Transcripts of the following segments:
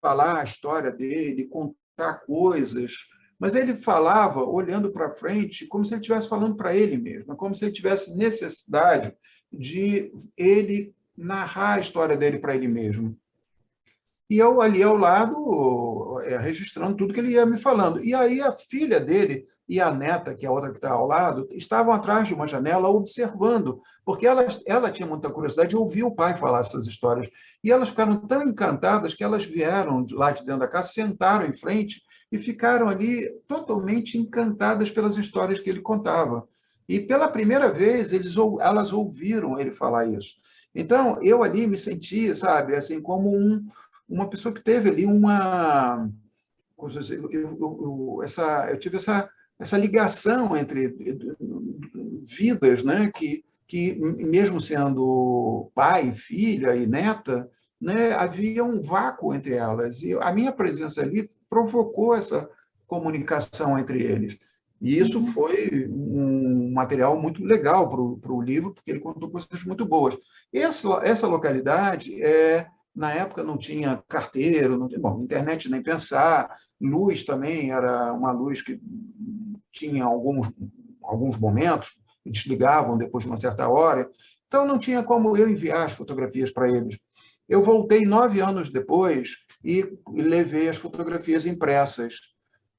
falar a história dele, contar coisas, mas ele falava olhando para frente como se ele estivesse falando para ele mesmo, como se ele tivesse necessidade de ele narrar a história dele para ele mesmo. E eu ali ao lado, registrando tudo que ele ia me falando. E aí a filha dele e a neta, que é a outra que está ao lado, estavam atrás de uma janela observando, porque ela tinha muita curiosidade de ouvir o pai falar essas histórias. E elas ficaram tão encantadas que elas vieram lá de dentro da casa, sentaram em frente e ficaram ali totalmente encantadas pelas histórias que ele contava. E pela primeira vez elas ouviram ele falar isso. Então, eu ali me senti, sabe, assim, como uma pessoa que teve ali uma... eu tive essa ligação entre vidas, né, que mesmo sendo pai, filha e neta, né, havia um vácuo entre elas. E a minha presença ali provocou essa comunicação entre eles. E isso foi um material muito legal para o livro, porque ele contou coisas muito boas. Essa localidade, na época, não tinha carteiro, não tinha, bom, internet nem pensar, luz também era uma luz que tinha alguns momentos, desligavam depois de uma certa hora, então não tinha como eu enviar as fotografias para eles. Eu voltei 9 anos depois e levei as fotografias impressas.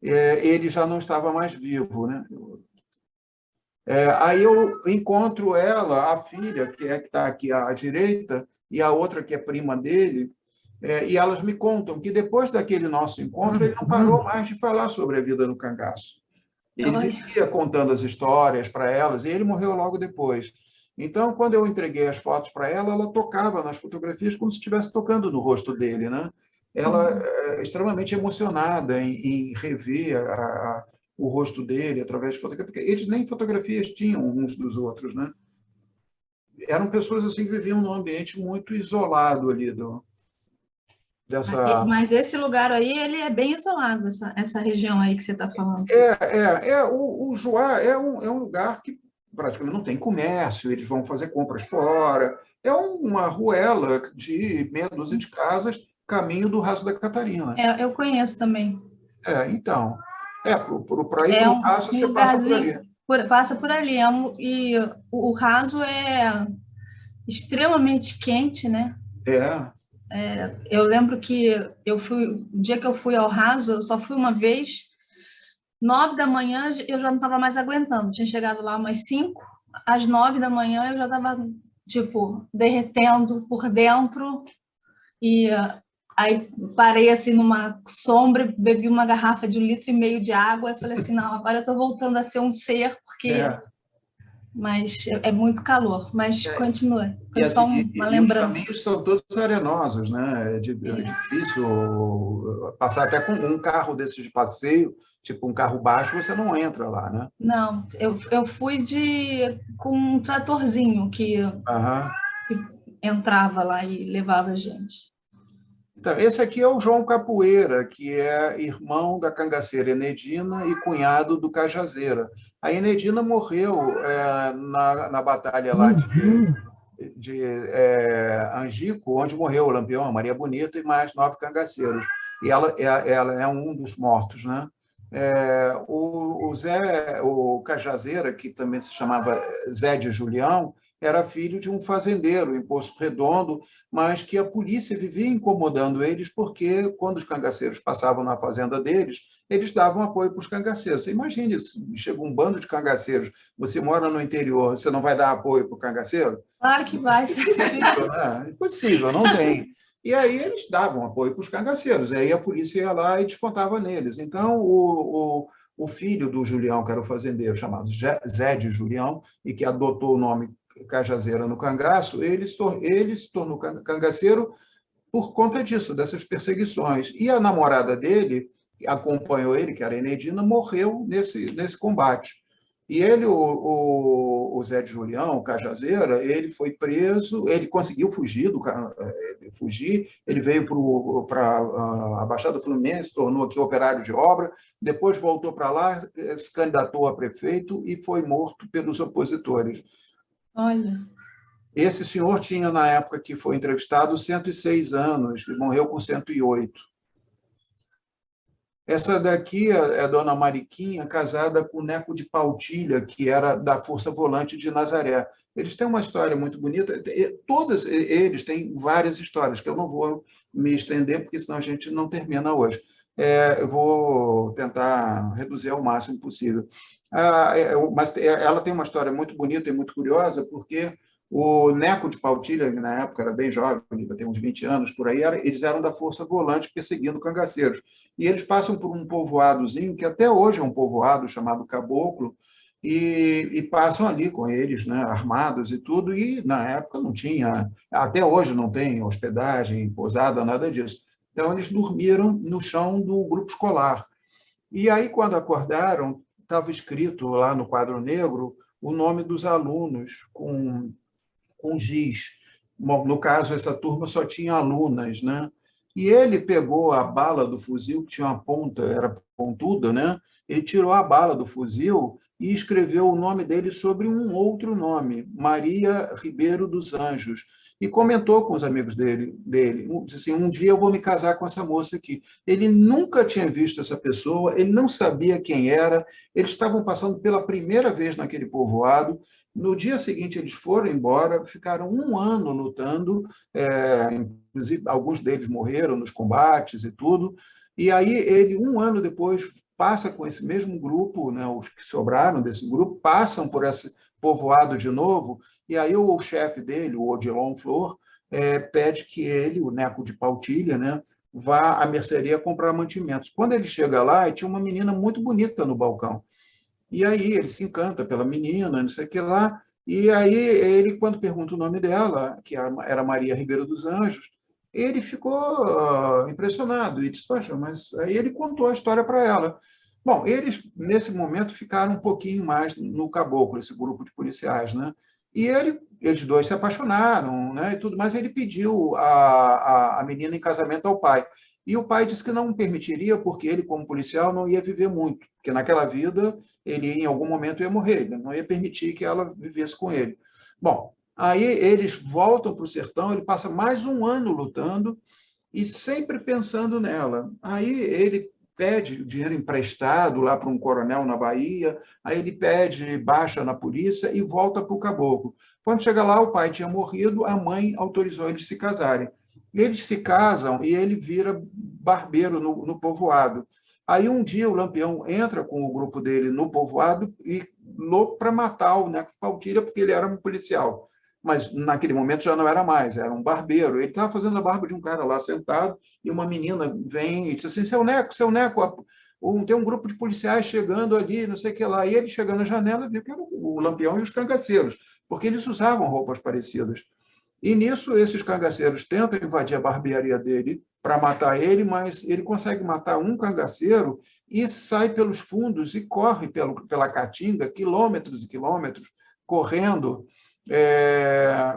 Ele já não estava mais vivo, né? Aí eu encontro ela, a filha, que está aqui à direita, e a outra que é prima dele, e elas me contam que depois daquele nosso encontro, ele não parou mais de falar sobre a vida no cangaço. Ele vivia contando as histórias para elas, e ele morreu logo depois. Então, quando eu entreguei as fotos para ela, ela tocava nas fotografias como se estivesse tocando no rosto dele, né? Ela é extremamente emocionada em rever o rosto dele através de fotografias, porque eles nem fotografias tinham uns dos outros, né? Eram pessoas assim que viviam num ambiente muito isolado ali dessa... Mas esse lugar aí, ele é bem isolado, essa região aí que você está falando. O Joá é um lugar que praticamente não tem comércio, eles vão fazer compras fora. É uma ruela de meia dúzia de casas, caminho do Raso da Catarina. Eu conheço também. Então, para ir É para o um Raso, você passa por ali. lugarzinho, passa por ali. E o Raso é extremamente quente, né? Eu lembro que o dia que eu fui ao Raso, eu só fui uma vez, 9 da manhã eu já não estava mais aguentando. Tinha chegado lá umas 5, às 9 da manhã eu já estava, tipo, derretendo por dentro. E aí parei assim numa sombra, bebi uma garrafa de 1,5 litro de água e falei assim, não, agora eu estou voltando a ser um ser, porque... Mas é muito calor, mas continua. Foi só uma os lembrança. caminhos são todos arenosos, né? É difícil passar até com um carro desses de passeio, tipo um carro baixo, você não entra lá, né? Não, eu fui com um tratorzinho que entrava lá e levava a gente. Então, esse aqui é o João Capoeira, que é irmão da cangaceira Enedina e cunhado do Cajazeira. A Enedina morreu na batalha lá de Angico, onde morreu o Lampião, a Maria Bonita e mais 9 cangaceiros. E ela é um dos mortos, né? O Cajazeira, que também se chamava Zé de Julião, era filho de um fazendeiro em Poço Redondo, mas que a polícia vivia incomodando eles porque, quando os cangaceiros passavam na fazenda deles, eles davam apoio para os cangaceiros. Você imagine, chega um bando de cangaceiros, você mora no interior, você não vai dar apoio para o cangaceiro? Claro que vai. Impossível, né? Impossível, não tem. E aí eles davam apoio para os cangaceiros, e aí a polícia ia lá e descontava neles. Então, o filho do Julião, que era o fazendeiro, chamado Zé de Julião, e que adotou o nome Cajazeira no cangaço, ele se tornou cangaceiro por conta disso, dessas perseguições. E a namorada dele, que acompanhou ele, que era a Enedina, morreu nesse combate. E ele, o Zé de Julião, o Cajazeira, ele foi preso, ele conseguiu fugir, ele veio para a Baixada Fluminense, tornou aqui operário de obra, depois voltou para lá, se candidatou a prefeito e foi morto pelos opositores. Olha. Esse senhor tinha, na época que foi entrevistado, 106 anos, e morreu com 108. Essa daqui é a dona Mariquinha, casada com o Neco de Pautilha, que era da Força Volante de Nazaré. Eles têm uma história muito bonita. Todos eles têm várias histórias, que eu não vou me estender, porque senão a gente não termina hoje. Eu vou tentar reduzir ao máximo possível. Mas ela tem uma história muito bonita e muito curiosa, porque o Neco de Pautilha, que na época era bem jovem, tem uns 20 anos por aí, eles eram da Força Volante perseguindo cangaceiros. E eles passam por um povoadozinho, que até hoje é um povoado chamado Caboclo, e passam ali com eles, né, armados e tudo, e na época não tinha, até hoje não tem hospedagem, pousada, nada disso. Então, eles dormiram no chão do grupo escolar. E aí, quando acordaram, estava escrito lá no quadro negro o nome dos alunos com giz. Bom, no caso, essa turma só tinha alunas, né? E ele pegou a bala do fuzil, que tinha uma ponta, era pontuda, né? Ele tirou a bala do fuzil e escreveu o nome dele sobre um outro nome, Maria Ribeiro dos Anjos, e comentou com os amigos dele, disse assim, um dia eu vou me casar com essa moça aqui. Ele nunca tinha visto essa pessoa, ele não sabia quem era, eles estavam passando pela primeira vez naquele povoado. No dia seguinte, eles foram embora, ficaram um ano lutando, inclusive alguns deles morreram nos combates e tudo, e aí ele, um ano depois, passa com esse mesmo grupo, né, os que sobraram desse grupo, passam por esse povoado de novo, e aí o chefe dele, o Odilon Flor, pede que ele, o Neco de Pautilha, né, vá à mercearia comprar mantimentos. Quando ele chega lá, tinha uma menina muito bonita no balcão. E aí ele se encanta pela menina, não sei o que lá. E aí ele, quando pergunta o nome dela, que era Maria Ribeiro dos Anjos, ele ficou impressionado e disse, poxa, mas aí ele contou a história para ela. Bom, eles, nesse momento, ficaram um pouquinho mais no caboclo, esse grupo de policiais, né? E eles dois se apaixonaram, né? E tudo, mas ele pediu a menina em casamento ao pai. E o pai disse que não permitiria, porque ele, como policial, não ia viver muito, porque naquela vida ele, em algum momento, ia morrer, ele não ia permitir que ela vivesse com ele. Bom, aí eles voltam para o sertão, ele passa mais um ano lutando e sempre pensando nela. Aí ele pede dinheiro emprestado lá para um coronel na Bahia, aí ele pede baixa na polícia e volta para o caboclo. Quando chega lá, o pai tinha morrido, a mãe autorizou eles se casarem. Eles se casam e ele vira barbeiro no povoado. Aí um dia o Lampião entra com o grupo dele no povoado e louco para matar o Neco de Pautilha, porque ele era um policial. Mas naquele momento já não era mais, era um barbeiro. Ele estava fazendo a barba de um cara lá sentado e uma menina vem e diz assim, seu Neco, tem um grupo de policiais chegando ali, não sei o que lá. E ele chegando na janela viu que era o Lampião e os cangaceiros, porque eles usavam roupas parecidas. E nisso, esses cangaceiros tentam invadir a barbearia dele para matar ele, mas ele consegue matar um cangaceiro e sai pelos fundos e corre pela caatinga, quilômetros e quilômetros, correndo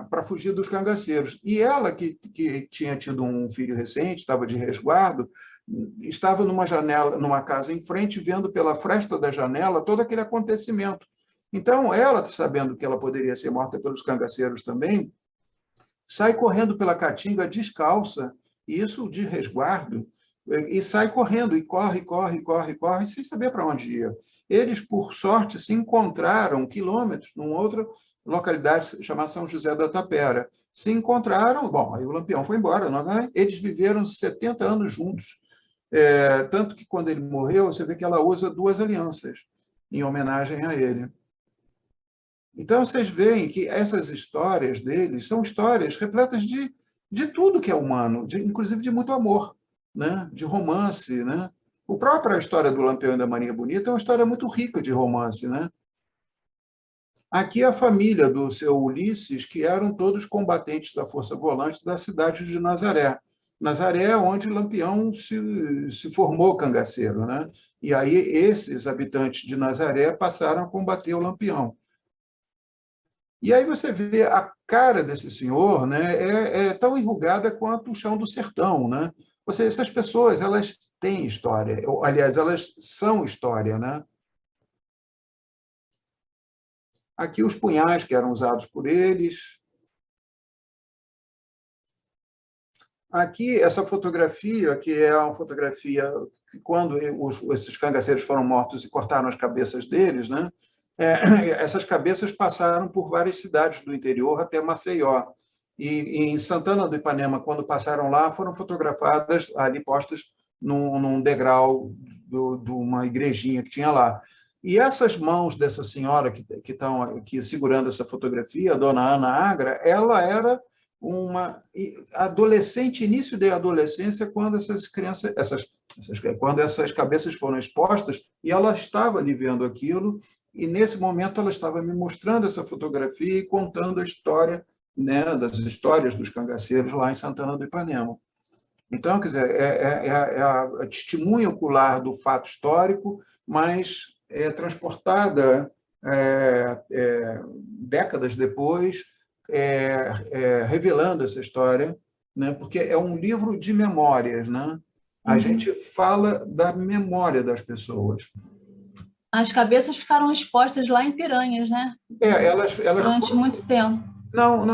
para fugir dos cangaceiros. E ela, que tinha tido um filho recente, estava de resguardo, estava numa janela, numa casa em frente, vendo pela fresta da janela todo aquele acontecimento. Então, ela, sabendo que ela poderia ser morta pelos cangaceiros também, sai correndo pela caatinga descalça, isso de resguardo, e sai correndo, e corre, sem saber para onde ia. Eles, por sorte, se encontraram quilômetros numa outra localidade chamada São José da Tapera. Se encontraram, bom, aí o Lampião foi embora, não é? Eles viveram 70 anos juntos, tanto que quando ele morreu, você vê que ela usa duas alianças em homenagem a ele. Então, vocês veem que essas histórias deles são histórias repletas de tudo que é humano, inclusive de muito amor, né? De romance. Né? A própria história do Lampião e da Maria Bonita é uma história muito rica de romance. Né? Aqui a família do seu Ulisses, que eram todos combatentes da Força Volante da cidade de Nazaré. Nazaré é onde Lampião se formou cangaceiro. Né? E aí esses habitantes de Nazaré passaram a combater o Lampião. E aí você vê a cara desse senhor, né, é tão enrugada quanto o chão do sertão, né? Ou seja, essas pessoas, elas têm história, aliás, elas são história, né? Aqui os punhais que eram usados por eles. Aqui essa fotografia, que é uma fotografia quando esses cangaceiros foram mortos e cortaram as cabeças deles, né? Essas cabeças passaram por várias cidades do interior até Maceió. E em Santana do Ipanema, quando passaram lá, foram fotografadas ali, postas num degrau de uma igrejinha que tinha lá. E essas mãos dessa senhora que estão aqui segurando essa fotografia, a dona Ana Agra, ela era uma adolescente, início de adolescência, quando quando essas cabeças foram expostas, e ela estava ali vendo aquilo, e nesse momento ela estava me mostrando essa fotografia e contando a história, né, das histórias dos cangaceiros lá em Santana do Ipanema. Então, quer dizer, é a testemunha ocular do fato histórico, mas é transportada décadas depois, revelando essa história, né? Porque é um livro de memórias, né? A gente fala da memória das pessoas. As cabeças ficaram expostas lá em Piranhas, né? Durante muito tempo. Não,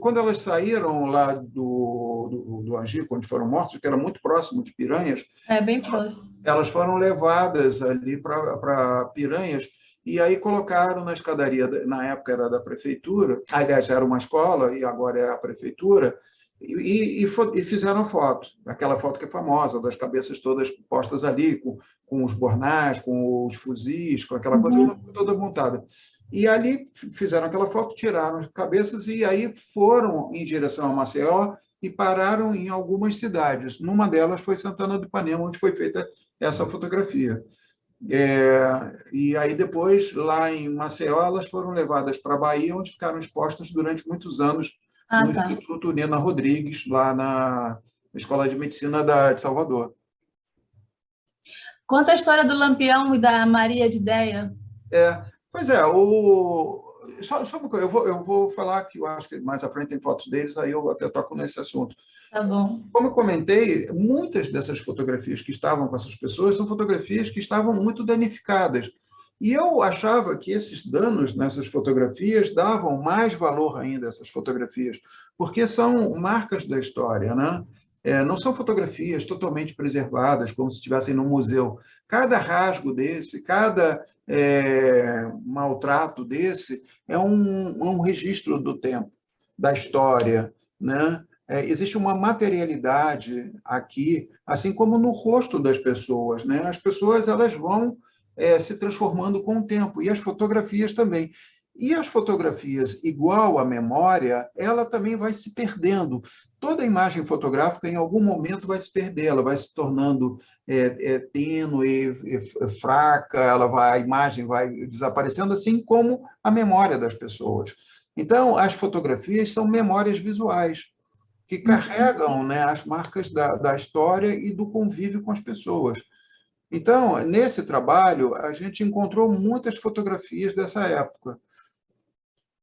quando elas saíram lá do Angico, onde foram mortos, que era muito próximo de Piranhas, bem próximo. Elas foram levadas ali para Piranhas e aí colocaram na escadaria, na época era da prefeitura, aliás, era uma escola e agora é a prefeitura, e fizeram foto, aquela foto que é famosa, das cabeças todas postas ali, com os bornais, com os fuzis, com aquela coisa toda montada. E ali fizeram aquela foto, tiraram as cabeças e aí foram em direção a Maceió e pararam em algumas cidades. Numa delas foi Santana do Ipanema, onde foi feita essa fotografia. E aí depois, lá em Maceió, elas foram levadas para a Bahia, onde ficaram expostas durante muitos anos no Instituto Nena Rodrigues, lá na Escola de Medicina de Salvador. Conta a história do Lampião e da Maria de Déia. Pois é, só uma coisa, eu vou falar que eu acho que mais à frente tem fotos deles, aí eu até toco nesse assunto. Tá bom. Como eu comentei, muitas dessas fotografias que estavam com essas pessoas são fotografias que estavam muito danificadas. E eu achava que esses danos nessas fotografias davam mais valor ainda a essas fotografias, porque são marcas da história, né? Não são fotografias totalmente preservadas, como se estivessem no museu. Cada rasgo desse, cada maltrato desse é um registro do tempo, da história, né? Existe uma materialidade aqui, assim como no rosto das pessoas, né? As pessoas elas vão se transformando com o tempo, e as fotografias também. E as fotografias, igual à memória, ela também vai se perdendo. Toda imagem fotográfica, em algum momento, vai se perder, ela vai se tornando tênue, fraca, a imagem vai desaparecendo, assim como a memória das pessoas. Então, as fotografias são memórias visuais, que carregam, né, as marcas da história e do convívio com as pessoas. Então, nesse trabalho, a gente encontrou muitas fotografias dessa época.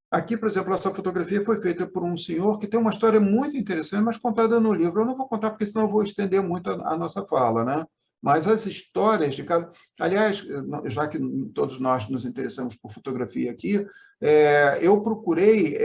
Aqui, por exemplo, essa fotografia foi feita por um senhor que tem uma história muito interessante, mas contada no livro. Eu não vou contar, porque senão eu vou estender muito a nossa fala, né? Mas as histórias de cada... Aliás, já que todos nós nos interessamos por fotografia aqui, eu procurei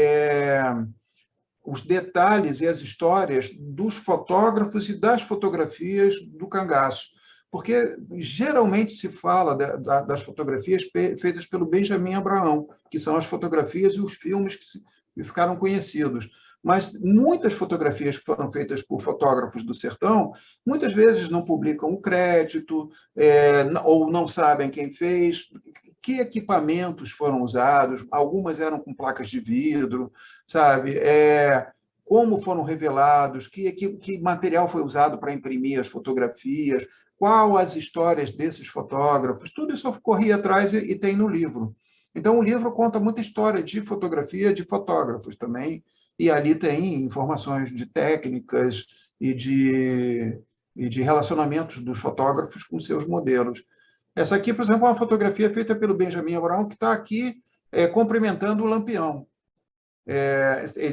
os detalhes e as histórias dos fotógrafos e das fotografias do cangaço, porque geralmente se fala das fotografias feitas pelo Benjamin Abraão, que são as fotografias e os filmes que ficaram conhecidos. Mas muitas fotografias que foram feitas por fotógrafos do sertão, muitas vezes não publicam o crédito, ou não sabem quem fez, que equipamentos foram usados, algumas eram com placas de vidro, sabe? Como foram revelados, que material foi usado para imprimir as fotografias, qual as histórias desses fotógrafos, tudo isso eu corri atrás e tem no livro. Então, o livro conta muita história de fotografia de fotógrafos também, e ali tem informações de técnicas e de relacionamentos dos fotógrafos com seus modelos. Essa aqui, por exemplo, é uma fotografia feita pelo Benjamin Abraão, que está aqui cumprimentando o Lampião.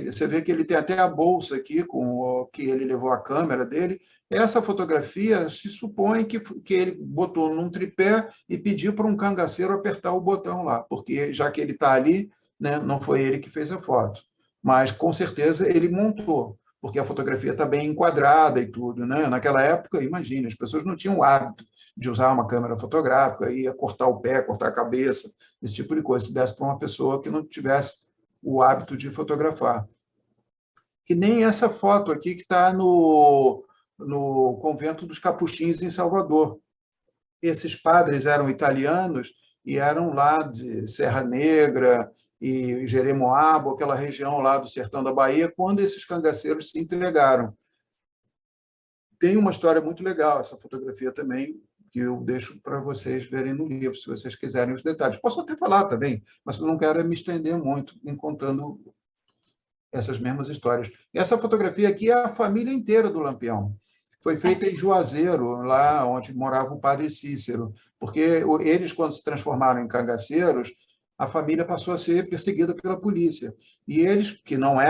Você vê que ele tem até a bolsa aqui, com que ele levou a câmera dele. Essa fotografia se supõe que ele botou num tripé e pediu para um cangaceiro apertar o botão lá, porque já que ele está ali, né, não foi ele que fez a foto. Mas, com certeza, ele montou, porque a fotografia está bem enquadrada e tudo, né? Naquela época, imagine, as pessoas não tinham o hábito de usar uma câmera fotográfica, ia cortar o pé, cortar a cabeça, esse tipo de coisa, se desse para uma pessoa que não tivesse o hábito de fotografar. Que nem essa foto aqui que está no convento dos Capuchinhos, em Salvador. Esses padres eram italianos e eram lá de Serra Negra e Jeremoabo, aquela região lá do sertão da Bahia, quando esses cangaceiros se entregaram. Tem uma história muito legal, essa fotografia também, que eu deixo para vocês verem no livro, se vocês quiserem os detalhes. Posso até falar também, mas eu não quero me estender muito em contando essas mesmas histórias. Essa fotografia aqui é a família inteira do Lampião. Foi feita em Juazeiro, lá onde morava o padre Cícero, porque eles, quando se transformaram em cangaceiros, a família passou a ser perseguida pela polícia. E eles,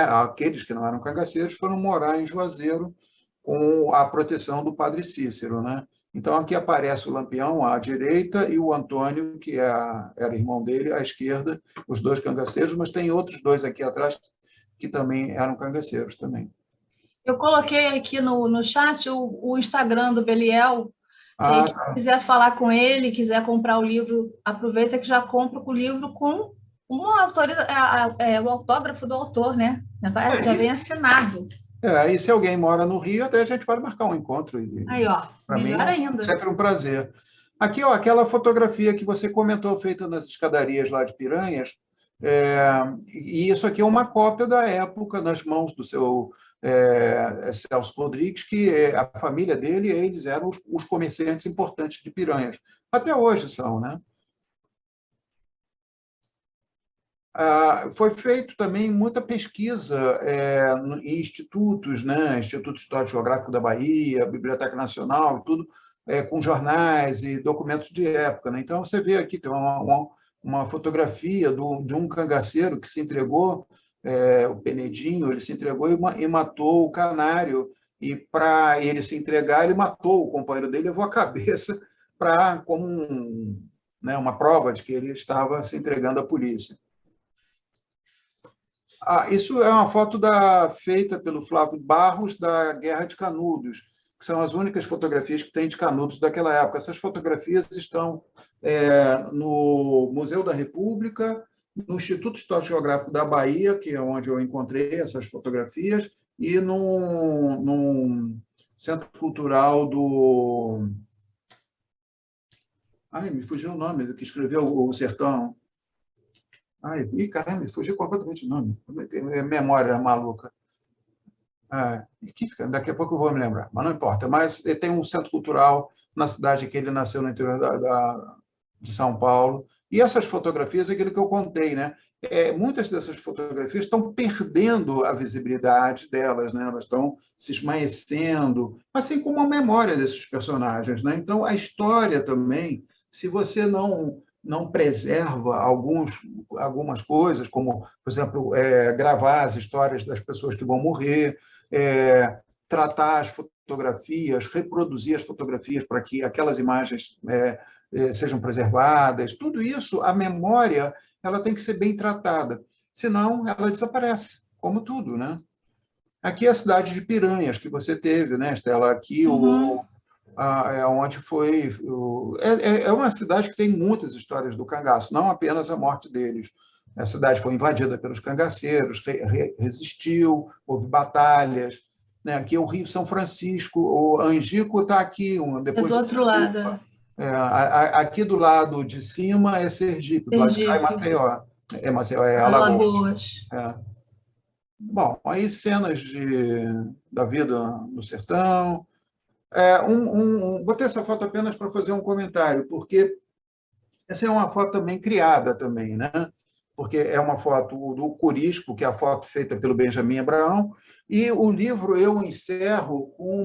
aqueles que não eram cangaceiros, foram morar em Juazeiro com a proteção do padre Cícero, né? Então, aqui aparece o Lampião à direita e o Antônio, que era irmão dele, à esquerda, os dois cangaceiros, mas tem outros dois aqui atrás que também eram cangaceiros também. Eu coloquei aqui no chat o Instagram do Beliel. Quem quiser falar com ele, quiser comprar o livro, aproveita que já compra o livro com o autógrafo do autor, né? Já vem assinado. E se alguém mora no Rio, até a gente pode marcar um encontro. Aí, ó, melhor ainda. Sempre um prazer. Aqui, ó, aquela fotografia que você comentou, feita nas escadarias lá de Piranhas, e isso aqui é uma cópia da época, nas mãos do seu Celso Rodrigues, que a família dele, eles eram os comerciantes importantes de Piranhas. Até hoje são, né? Foi feito também muita pesquisa em institutos, né? Instituto Histórico Geográfico da Bahia, Biblioteca Nacional, tudo, com jornais e documentos de época, né? Então, você vê aqui, tem uma fotografia de um cangaceiro que se entregou, o Penedinho, ele se entregou e matou o canário, e para ele se entregar, ele matou o companheiro dele, levou a cabeça como uma prova de que ele estava se entregando à polícia. Isso é uma foto feita pelo Flávio Barros, da Guerra de Canudos, que são as únicas fotografias que tem de Canudos daquela época. Essas fotografias estão no Museu da República, no Instituto Histórico Geográfico da Bahia, que é onde eu encontrei essas fotografias, e no Centro Cultural do... me fugiu o nome do que escreveu O Sertão. Caramba, me fugiu completamente o nome. Memória maluca. Daqui a pouco eu vou me lembrar, mas não importa. Mas tem um centro cultural na cidade que ele nasceu, no interior de São Paulo. E essas fotografias, aquilo que eu contei, né? Muitas dessas fotografias estão perdendo a visibilidade delas, né? Elas estão se esmaecendo, assim como a memória desses personagens, né? Então, a história também, se você não preserva algumas coisas, como, por exemplo, gravar as histórias das pessoas que vão morrer, tratar as fotografias, reproduzir as fotografias para que aquelas imagens sejam preservadas, tudo isso, a memória, ela tem que ser bem tratada, senão ela desaparece, como tudo, né? Aqui é a cidade de Piranhas, que você teve, né, Estela? Aqui onde foi... É uma cidade que tem muitas histórias do cangaço, não apenas a morte deles. A cidade foi invadida pelos cangaceiros, resistiu, houve batalhas. Né? Aqui é o Rio São Francisco, o Angico está aqui. Depois do outro lado. Aqui do lado de cima é Sergipe, do lado de cá é Maceió. Maceió é Alagoas. Bom, aí cenas da vida no sertão. Botei essa foto apenas para fazer um comentário, porque essa é uma foto também criada também, né? Porque é uma foto do Corisco, que é a foto feita pelo Benjamin Abraão, e o livro eu encerro com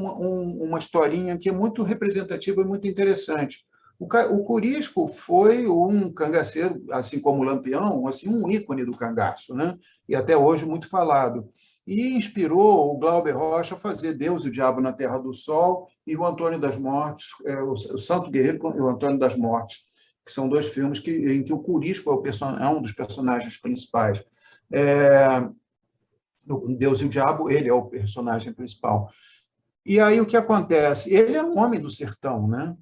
uma historinha que é muito representativa e muito interessante. O Corisco foi um cangaceiro, assim como o Lampião, assim, um ícone do cangaço, né? E até hoje muito falado. E inspirou o Glauber Rocha a fazer Deus e o Diabo na Terra do Sol e o Antônio das Mortes, o Santo Guerreiro e o Antônio das Mortes, que são dois filmes em que o Corisco é um dos personagens principais. Deus e o Diabo, ele é o personagem principal. E aí o que acontece? Ele é um homem do sertão, né?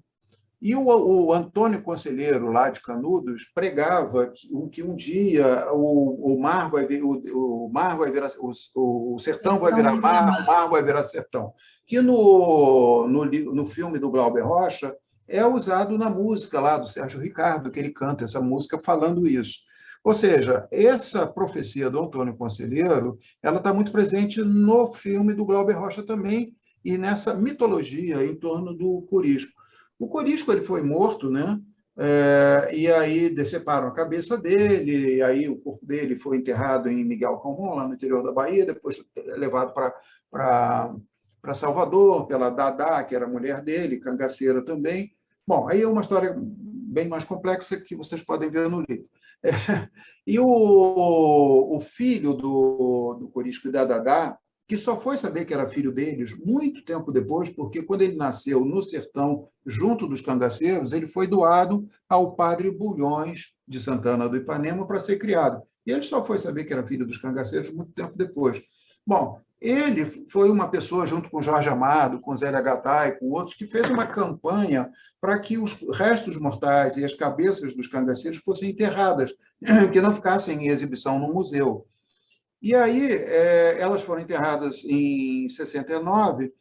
E o Antônio Conselheiro, lá de Canudos, pregava que um dia o mar vai vir, o mar vai virar, o sertão vai virar mar, o mar vai virar sertão. Que no filme do Glauber Rocha é usado na música lá do Sérgio Ricardo, que ele canta essa música falando isso. Ou seja, essa profecia do Antônio Conselheiro, ela está muito presente no filme do Glauber Rocha também, e nessa mitologia em torno do Corisco. O Corisco ele foi morto, né? E aí deceparam a cabeça dele, e aí o corpo dele foi enterrado em Miguel Calmon, lá no interior da Bahia, depois levado para Salvador, pela Dadá, que era a mulher dele, cangaceira também. Bom, aí é uma história bem mais complexa que vocês podem ver no livro. E o filho do Corisco e da Dadá, que só foi saber que era filho deles muito tempo depois, porque quando ele nasceu no sertão, junto dos cangaceiros, ele foi doado ao padre Bulhões de Santana do Ipanema para ser criado. E ele só foi saber que era filho dos cangaceiros muito tempo depois. Bom, ele foi uma pessoa, junto com Jorge Amado, com Zélia Gattai, com outros, que fez uma campanha para que os restos mortais e as cabeças dos cangaceiros fossem enterradas, que não ficassem em exibição no museu. E aí elas foram enterradas em 69,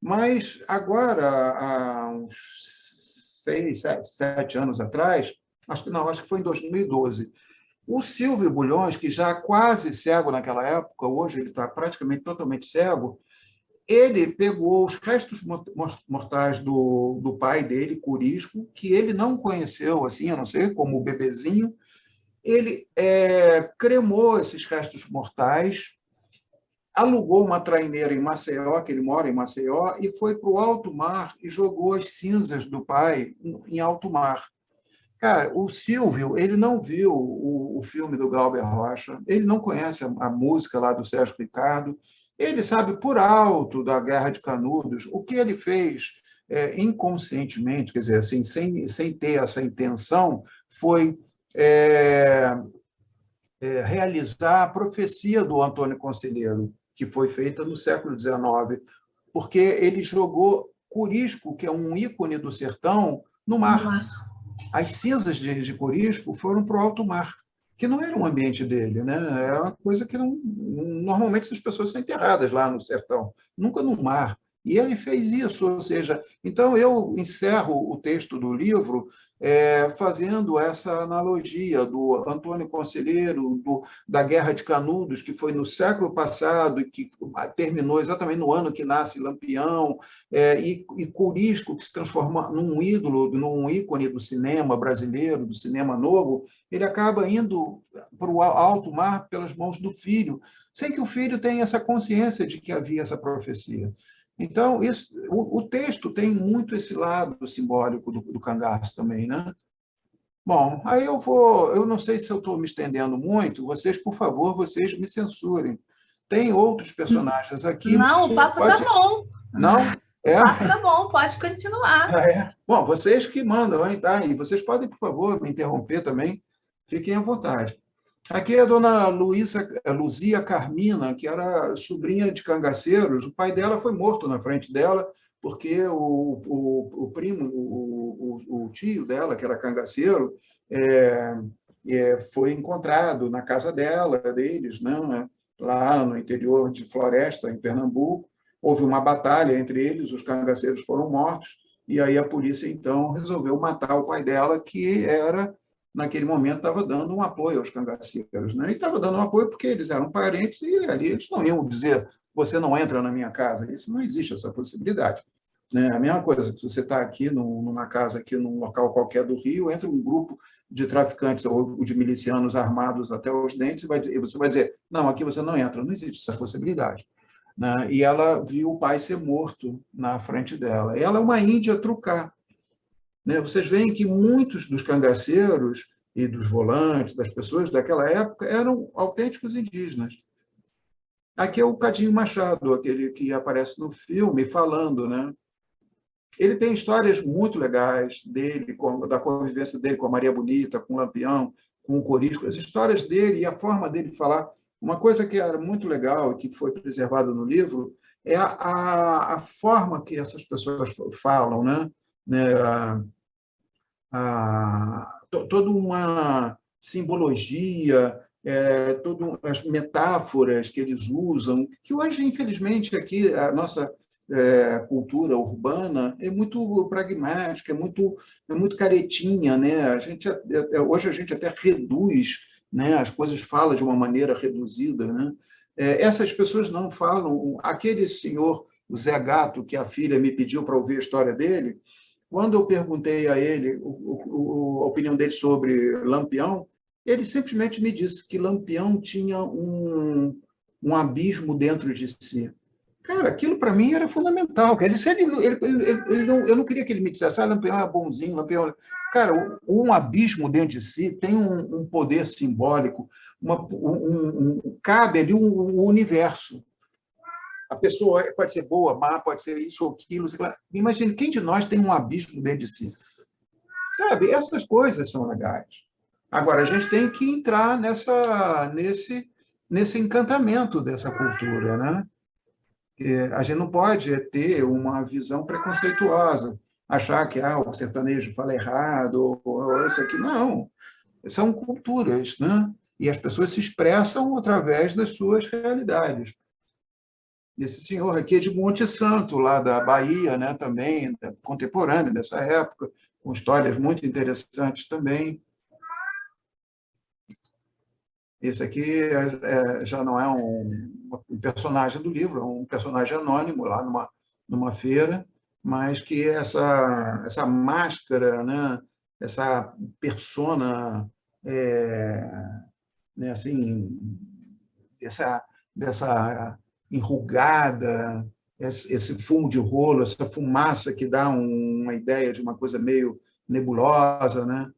mas agora, há uns 7 anos atrás, acho que foi em 2012, o Silvio Bulhões, que já quase cego naquela época, hoje ele está praticamente totalmente cego, ele pegou os restos mortais do pai dele, Corisco, que ele não conheceu, assim, a não ser como bebezinho. Ele cremou esses restos mortais, alugou uma traineira em Maceió, que ele mora em Maceió, e foi para o alto mar e jogou as cinzas do pai em alto mar. Cara, o Silvio, ele não viu o filme do Glauber Rocha, ele não conhece a música lá do Sérgio Ricardo, ele sabe por alto da Guerra de Canudos. O que ele fez inconscientemente, quer dizer, assim, sem ter essa intenção, foi realizar a profecia do Antônio Conselheiro, que foi feita no século XIX, porque ele jogou Corisco, que é um ícone do sertão, no mar. As cinzas de Corisco foram para o alto mar, que não era um ambiente dele, né? Era uma coisa que normalmente essas pessoas são enterradas lá no sertão, nunca no mar. E ele fez isso, ou seja, então eu encerro o texto do livro fazendo essa analogia do Antônio Conselheiro, da Guerra de Canudos, que foi no século passado e que terminou exatamente no ano que nasce Lampião, e Corisco, que se transforma num ídolo, num ícone do cinema brasileiro, do cinema novo, ele acaba indo para o alto mar pelas mãos do filho, sem que o filho tenha essa consciência de que havia essa profecia. Então, o texto tem muito esse lado simbólico do cangaço também, né? Bom, aí eu não sei se eu estou me estendendo muito, vocês, por favor, vocês me censurem. Tem outros personagens aqui. Não, o papo está bom. Não? O papo está bom, pode continuar. Bom, vocês que mandam, hein, tá? E vocês podem, por favor, me interromper também, fiquem à vontade. Aqui é a dona Luzia Carmina, que era sobrinha de cangaceiros. O pai dela foi morto na frente dela, porque o primo, o tio dela, que era cangaceiro, foi encontrado na casa deles, né, lá no interior de Floresta, em Pernambuco. Houve uma batalha entre eles, os cangaceiros foram mortos, e aí a polícia, então, resolveu matar o pai dela, que era... naquele momento, estava dando um apoio aos cangaceiros, né? E estava dando um apoio porque eles eram parentes e ali eles não iam dizer você não entra na minha casa. Isso não existe, essa possibilidade. Né? A mesma coisa, se você está aqui numa casa, aqui num local qualquer do Rio, entra um grupo de traficantes ou de milicianos armados até os dentes e você vai dizer, não, aqui você não entra. Não existe essa possibilidade. Né? E ela viu o pai ser morto na frente dela. Ela é uma índia trucar. Vocês veem que muitos dos cangaceiros e dos volantes, das pessoas daquela época, eram autênticos indígenas. Aqui é o Cadinho Machado, aquele que aparece no filme, falando, né? Ele tem histórias muito legais dele, da convivência dele com a Maria Bonita, com o Lampião, com o Corisco. As histórias dele e a forma dele falar. Uma coisa que era muito legal e que foi preservada no livro é a forma que essas pessoas falam, né? toda uma simbologia, todas as metáforas que eles usam, que hoje, infelizmente, aqui a nossa cultura urbana é muito pragmática, é muito caretinha, né? Hoje a gente até reduz, né? As coisas falam de uma maneira reduzida, né? Essas pessoas não falam. Aquele senhor, o Zé Gato, que a filha me pediu para ouvir a história dele, quando eu perguntei a ele a opinião dele sobre Lampião, ele simplesmente me disse que Lampião tinha um abismo dentro de si. Cara, aquilo para mim era fundamental. Eu não queria que ele me dissesse, Lampião é bonzinho, Lampião. Cara, um abismo dentro de si tem um poder simbólico, cabe ali um universo. A pessoa pode ser boa, má, pode ser isso ou aquilo. Imagine, quem de nós tem um abismo dentro de si? Sabe, essas coisas são legais. Agora, a gente tem que entrar nesse encantamento dessa cultura, né? A gente não pode ter uma visão preconceituosa, achar que o sertanejo fala errado, ou isso aqui. Não, são culturas, né? E as pessoas se expressam através das suas realidades. Esse senhor aqui é de Monte Santo, lá da Bahia, né? Também, contemporâneo dessa época, com histórias muito interessantes também. Esse aqui já não é um personagem do livro, é um personagem anônimo lá numa feira, mas que essa máscara, né, essa persona, né, assim, dessa enrugada, esse fumo de rolo, essa fumaça que dá uma ideia de uma coisa meio nebulosa, né?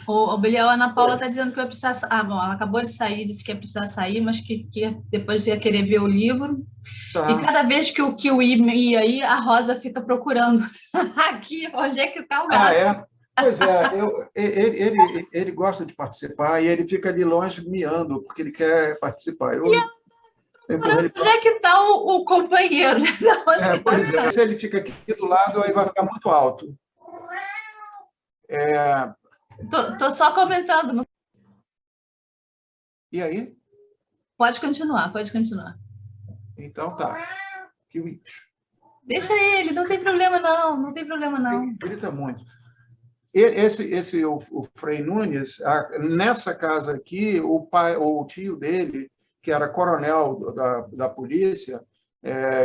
O Belial, a Ana Paula está dizendo que vai precisar. Bom, ela acabou de sair, disse que ia precisar sair, mas que depois ia querer ver o livro. Tá. E cada vez que o ia aí, a Rosa fica procurando aqui onde é que está o gato. É? Pois ele gosta de participar e ele fica ali longe miando, porque ele quer participar. Onde é que está o companheiro? Pois é, se ele fica aqui do lado, aí vai ficar muito alto. Tô só comentando. E aí? Pode continuar, pode continuar. Então tá. Deixa ele, não tem problema não, não tem problema não. Ele grita muito. O Frei Nunes, nessa casa aqui, o tio dele, que era coronel da polícia,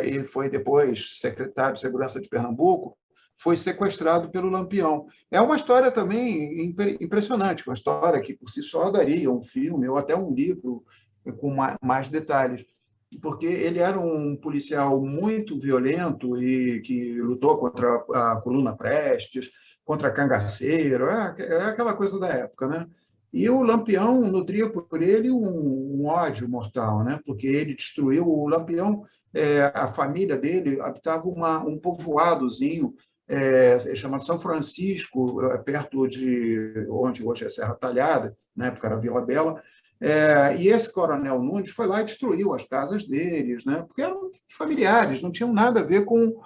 ele foi depois secretário de Segurança de Pernambuco, foi sequestrado pelo Lampião. É uma história também impressionante, uma história que por si só daria um filme ou até um livro com mais detalhes, porque ele era um policial muito violento e que lutou contra a Coluna Prestes, contra cangaceiro, aquela coisa da época, né? E o Lampião nutria por ele um ódio mortal, né? Porque ele destruiu o Lampião, a família dele habitava um povoadozinho chamado São Francisco, perto de onde hoje é Serra Talhada, na época era Vila Bela, e esse coronel Nunes foi lá e destruiu as casas deles, né? Porque eram familiares, não tinham nada a ver com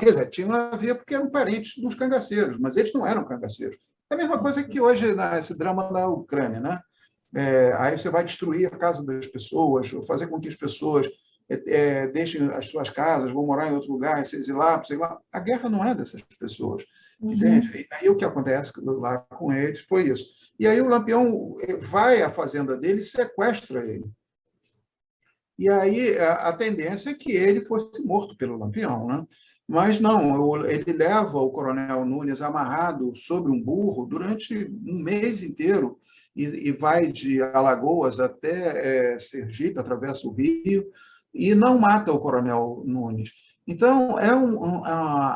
quer dizer, tinham a ver porque eram parentes dos cangaceiros, mas eles não eram cangaceiros. É a mesma coisa que hoje, nesse drama da Ucrânia, né? Aí você vai destruir a casa das pessoas, fazer com que as pessoas deixem as suas casas, vão morar em outro lugar, se exilar, sei lá. A guerra não é dessas pessoas, entende? E aí o que acontece lá com eles foi isso. E aí o Lampião vai à fazenda dele e sequestra ele. E aí a tendência é que ele fosse morto pelo Lampião, né? Mas não, ele leva o coronel Nunes amarrado sobre um burro durante um mês inteiro e vai de Alagoas até Sergipe, atravessa o Rio, e não mata o coronel Nunes. Então,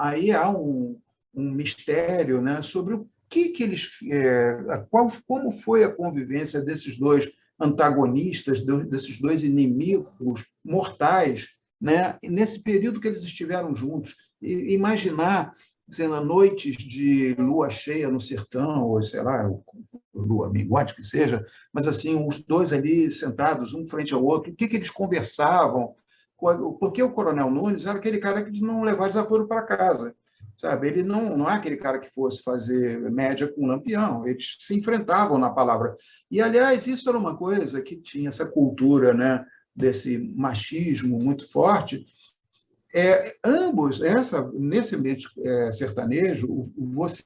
aí há um mistério, né, sobre o que eles... como foi a convivência desses dois antagonistas, desses dois inimigos mortais, né, nesse período que eles estiveram juntos. E imaginar, sendo noites de lua cheia no sertão, ou sei lá, lua minguante que seja, mas assim, os dois ali sentados, um frente ao outro, o que eles conversavam? Porque o coronel Nunes era aquele cara que não levava desaforo para casa. sabe? Ele não é aquele cara que fosse fazer média com Lampião, eles se enfrentavam na palavra. E, aliás, isso era uma coisa que tinha essa cultura, né, desse machismo muito forte. Ambos, nesse ambiente sertanejo, você